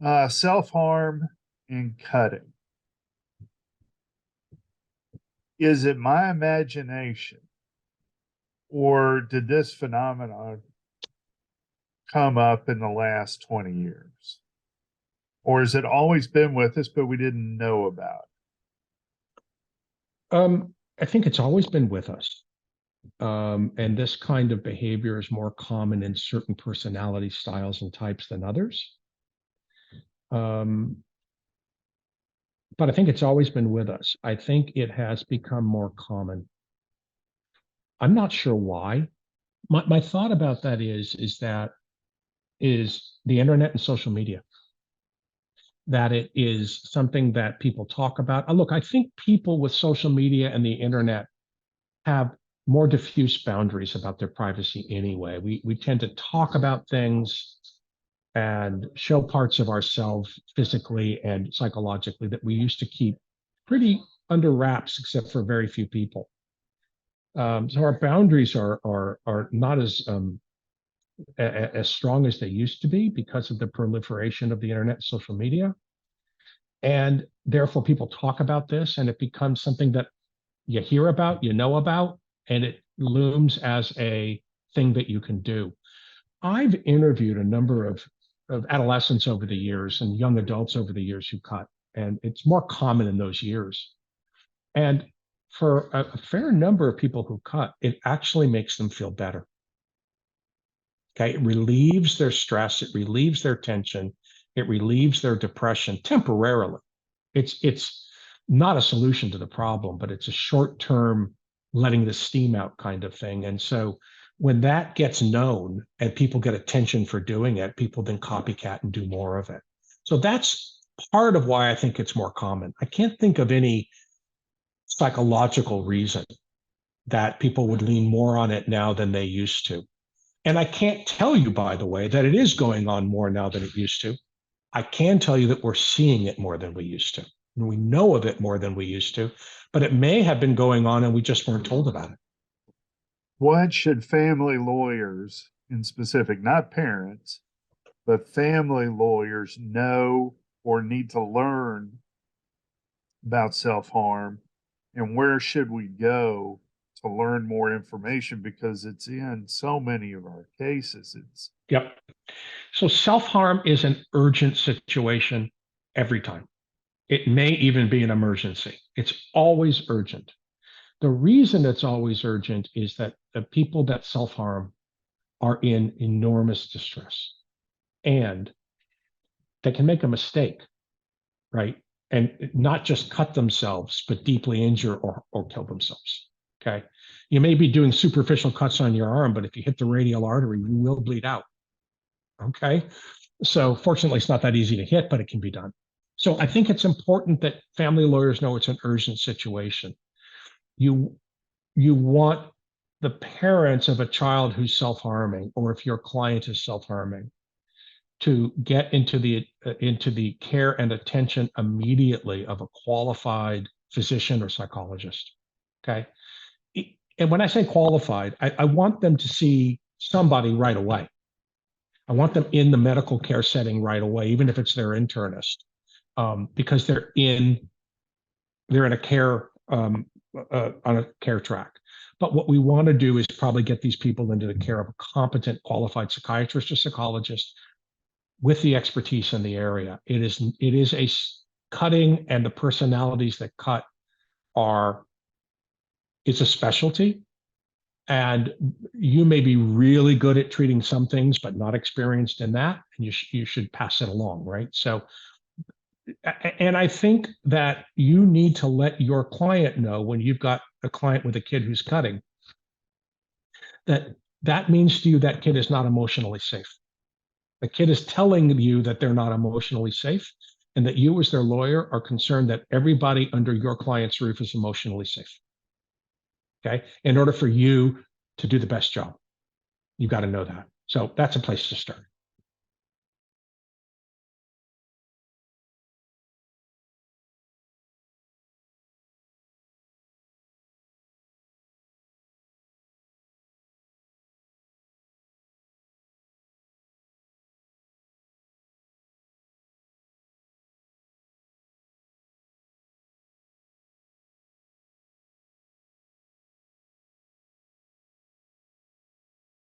Self-harm and cutting. Is it my imagination, or did this phenomenon come up in the last 20 years? Or has it always been with us, but we didn't know about I think it's always been with us. And this kind of behavior is more common in certain personality styles and types than others. Um, but I think it's always been with us. I think it has become more common. I'm not sure why. My thought about that is the internet and social media, that it is something that people talk about. Look, I think people with social media and the internet have more diffuse boundaries about their privacy anyway. We tend to talk about things and show parts of ourselves physically and psychologically that we used to keep pretty under wraps, except for very few people. So our boundaries are not as strong as they used to be because of the proliferation of the internet and social media. And therefore, people talk about this, and it becomes something that you hear about, you know about, and it looms as a thing that you can do. I've interviewed a number of adolescents over the years and young adults over the years who cut, and it's more common in those years. And for a fair number of people who cut, it actually makes them feel better. Okay, it relieves their stress, it relieves their tension, it relieves their depression temporarily. It's not a solution to the problem, but it's a short-term letting the steam out kind of thing. And so when that gets known and people get attention for doing it, people then copycat and do more of it. So that's part of why I think it's more common. I can't think of any psychological reason that people would lean more on it now than they used to. And I can't tell you, by the way, that it is going on more now than it used to. I can tell you that we're seeing it more than we used to. And we know of it more than we used to, but it may have been going on and we just weren't told about it. what should family lawyers in specific, not parents, but family lawyers know or need to learn about self-harm, and where should we go to learn more information because it's in so many of our cases. It's Yep. So self-harm is an urgent situation every time. It may even be an emergency. It's always urgent. The reason it's always urgent is that the people that self-harm are in enormous distress and they can make a mistake, right? And not just cut themselves, but deeply injure or kill themselves. Okay. You may be doing superficial cuts on your arm, but if you hit the radial artery, you will bleed out. Okay. So fortunately, it's not that easy to hit, but it can be done. So I think it's important that family lawyers know it's an urgent situation. You you want the parents of a child who's self-harming, or if your client is self-harming, to get into the care and attention immediately of a qualified physician or psychologist. Okay. And when I say qualified, I want them to see somebody right away. I want them in the medical care setting right away, even if it's their internist, because they're in a care on a care track. But what we want to do is probably get these people into the care of a competent, qualified psychiatrist or psychologist with the expertise in the area. It is a cutting, and the personalities that cut are it's a specialty. And you may be really good at treating some things, but not experienced in that, and you should pass it along, right? So, and I think that you need to let your client know when you've got a client with a kid who's cutting that that means to you that kid is not emotionally safe. The kid is telling you that they're not emotionally safe, and that you, as their lawyer, are concerned that everybody under your client's roof is emotionally safe. Okay. In order for you to do the best job, you've got to know that. So that's a place to start.